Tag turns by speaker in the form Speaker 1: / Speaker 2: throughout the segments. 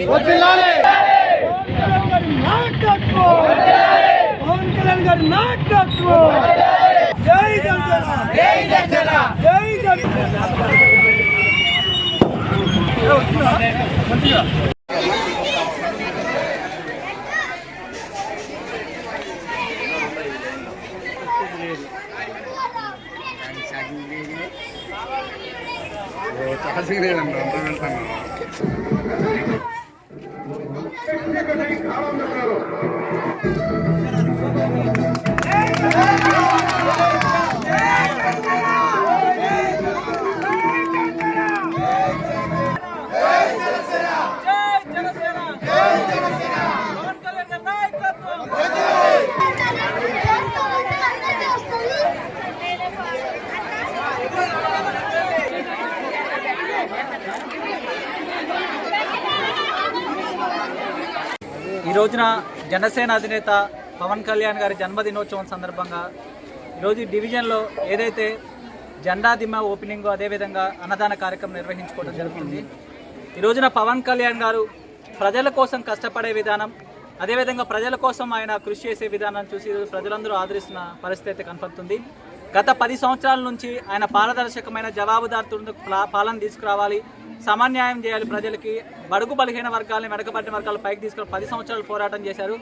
Speaker 1: పవన్ కళ్యాణ్ గారి నాయకత్వం జై జనసేన జై జనసేన జై జనసేన.
Speaker 2: ఈ రోజున జనసేన అధినేత పవన్ కళ్యాణ్ గారి జన్మదినోత్సవం సందర్భంగా ఈరోజు డివిజన్లో ఏదైతే జెండా దిమ్మ ఓపెనింగ్ అదేవిధంగా అన్నదాన కార్యక్రమం నిర్వహించుకోవడం జరుగుతుంది. ఈ రోజున పవన్ కళ్యాణ్ గారు ప్రజల కోసం కష్టపడే విధానం అదేవిధంగా ప్రజల కోసం ఆయన కృషి చేసే విధానాన్ని చూసి ప్రజలందరూ ఆదరిస్తున్న పరిస్థితి అయితే కనపడుతుంది. గత 10 సంవత్సరాల నుంచి ఆయన పారదర్శకమైన జవాబుదారుతో పాలన తీసుకురావాలి, సమన్యాయం చేయాలి, ప్రజలకి బడుగు బలహీన వర్గాలని వెనకబడిన వర్గాలు పైకి తీసుకుని 10 సంవత్సరాలు పోరాటం చేశారు.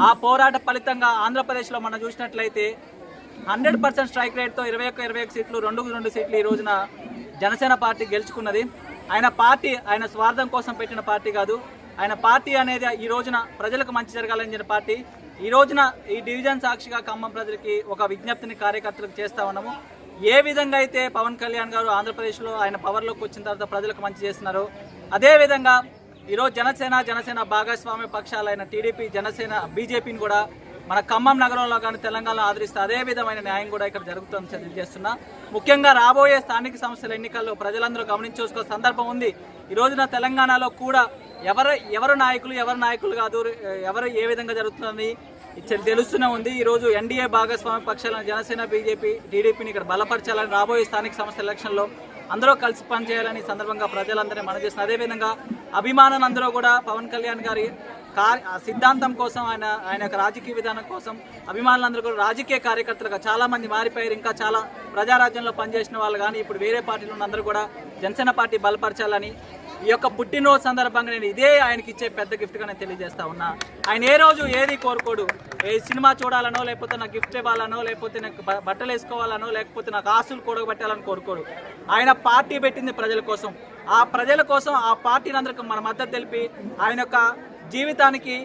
Speaker 2: ఆ పోరాట ఫలితంగా ఆంధ్రప్రదేశ్లో మనం చూసినట్లయితే 100% స్ట్రైక్ రేట్తో 21 సీట్లు 2 సీట్లు ఈ రోజున జనసేన పార్టీ గెలుచుకున్నది. ఆయన స్వార్థం కోసం పెట్టిన పార్టీ కాదు. ఆయన పార్టీ అనేది ఈ రోజున ప్రజలకు మంచి జరగాలని చెప్పిన పార్టీ. ఈ రోజున ఈ డివిజన్ సాక్షిగా ఖమ్మం ప్రజలకి ఒక విజ్ఞప్తిని కార్యకర్తలకు చేస్తా ఉన్నాము. ఏ విధంగా అయితే పవన్ కళ్యాణ్ గారు ఆంధ్రప్రదేశ్లో ఆయన పవర్లోకి వచ్చిన తర్వాత ప్రజలకు మంచి చేస్తున్నారు, అదేవిధంగా ఈరోజు జనసేన భాగస్వామ్య పక్షాలైన టీడీపీ, జనసేన, బీజేపీని కూడా మన ఖమ్మం నగరంలో కానీ తెలంగాణలో ఆదరిస్తే అదే విధమైన న్యాయం కూడా ఇక్కడ జరుగుతుందని తెలియజేస్తున్నా. ముఖ్యంగా రాబోయే స్థానిక సంస్థల ఎన్నికల్లో ప్రజలందరూ గమనించుకో సందర్భం ఉంది. ఈ రోజున తెలంగాణలో కూడా ఎవరు నాయకులు కాదు, ఎవరు ఏ విధంగా జరుగుతుందని తెలుస్తూనే ఉంది. ఈరోజు ఎన్డీఏ భాగస్వామ్య పక్షాలను జనసేన, బీజేపీ, టీడీపీని ఇక్కడ బలపరచాలని, రాబోయే స్థానిక సంస్థల ఎలక్షన్లో అందరూ కలిసి పనిచేయాలని సందర్భంగా ప్రజలందరినీ మనం చేస్తున్నారు. అదేవిధంగా అభిమానులందరూ కూడా పవన్ కళ్యాణ్ గారి సిద్ధాంతం కోసం ఆయన యొక్క రాజకీయ విధానం కోసం అభిమానులందరూ కూడా రాజకీయ కార్యకర్తలుగా చాలామంది మారిపోయారు. ఇంకా చాలా ప్రజారాజ్యంలో పనిచేసిన వాళ్ళు కానీ ఇప్పుడు వేరే పార్టీలో ఉన్న అందరూ కూడా జనసేన పార్టీ బలపరచాలని ఈ యొక్క పుట్టినరోజు సందర్భంగా నేను ఇదే ఆయనకి ఇచ్చే పెద్ద గిఫ్ట్గా నేను తెలియజేస్తా ఉన్నా. ఆయన ఏ రోజు ఏది కోరుకోడు, ఏ సినిమా చూడాలనో లేకపోతే నాకు గిఫ్ట్ ఇవ్వాలనో లేకపోతే నాకు బట్టలు వేసుకోవాలనో లేకపోతే నాకు ఆస్తులు కూడగబెట్టాలని కోరుకోడు. ఆయన పార్టీ పెట్టింది ప్రజల కోసం. ఆ ప్రజల కోసం ఆ పార్టీని అందరికీ మన మద్దతు తెలిపి ఆయన యొక్క జీవితానికి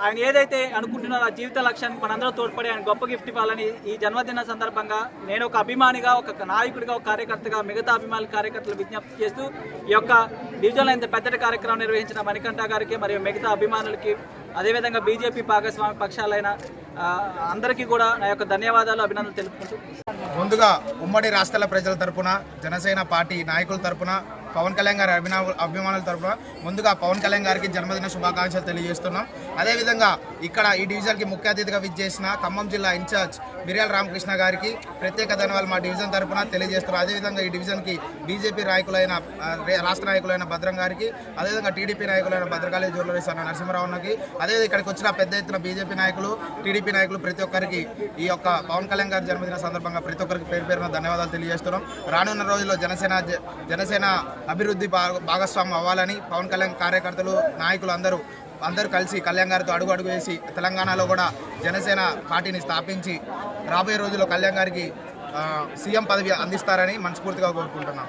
Speaker 2: ఆయన ఏదైతే అనుకుంటున్నారో ఆ జీవిత లక్ష్యానికి మనందరూ తోడ్పడి ఆయన గొప్ప గిఫ్ట్ ఇవ్వాలని ఈ జన్మదిన సందర్భంగా నేను ఒక అభిమానిగా, ఒక నాయకుడిగా, ఒక కార్యకర్తగా మిగతా అభిమానుల కార్యకర్తలు విజ్ఞప్తి చేస్తూ ఈ యొక్క డివిజన్లో ఇంత పెద్దటి కార్యక్రమం నిర్వహించిన మణికంఠ గారికి మరియు మిగతా అభిమానులకి అదేవిధంగా బీజేపీ భాగస్వామ్య పక్షాలైన అందరికీ కూడా నా యొక్క ధన్యవాదాలు, అభినందనలు తెలుపుకుంటూ
Speaker 3: ముందుగా ఉమ్మడి రాష్ట్రాల ప్రజల తరపున, జనసేన పార్టీ నాయకుల తరపున, పవన్ కళ్యాణ్ గారి అభిమానుల తరపున ముందుగా పవన్ కళ్యాణ్ గారికి జన్మదిన శుభాకాంక్షలు తెలియజేస్తున్నాం. అదేవిధంగా ఇక్కడ ఈ డివిజన్కి ముఖ్య అతిథిగా విచ్చేసిన ఖమ్మం జిల్లా ఇన్ఛార్జ్ మిర్యాల రామకృష్ణ గారికి ప్రత్యేక ధన్యవాదాలు మా డివిజన్ తరపున తెలియజేస్తున్నాం. అదేవిధంగా ఈ డివిజన్కి బీజేపీ నాయకులైన రాష్ట్ర నాయకులైన భద్రం గారికి, అదేవిధంగా టీడీపీ నాయకులైన భద్రకాళి జ్యువెలరీస్ అన్న నరసింహరావుకి, అదేవిధంగా ఇక్కడికి వచ్చిన పెద్ద ఎత్తున బీజేపీ నాయకులు, టీడీపీ నాయకులు ప్రతి ఒక్కరికి ఈ యొక్క పవన్ కళ్యాణ్ గారి జన్మదిన సందర్భంగా ప్రతి ఒక్కరికి పేరున ధన్యవాదాలు తెలియజేస్తున్నాం. రానున్న రోజుల్లో జనసేన అభివృద్ధి భాగస్వామ్యం అవ్వాలని పవన్ కళ్యాణ్ కార్యకర్తలు, నాయకులు అందరూ కలిసి కళ్యాణ్ గారితో అడుగు వేసి తెలంగాణలో కూడా జనసేన పార్టీని స్థాపించి రాబోయే రోజుల్లో కళ్యాణ్ గారికి సీఎం పదవి అందిస్తారని మనస్ఫూర్తిగా కోరుకుంటున్నాం.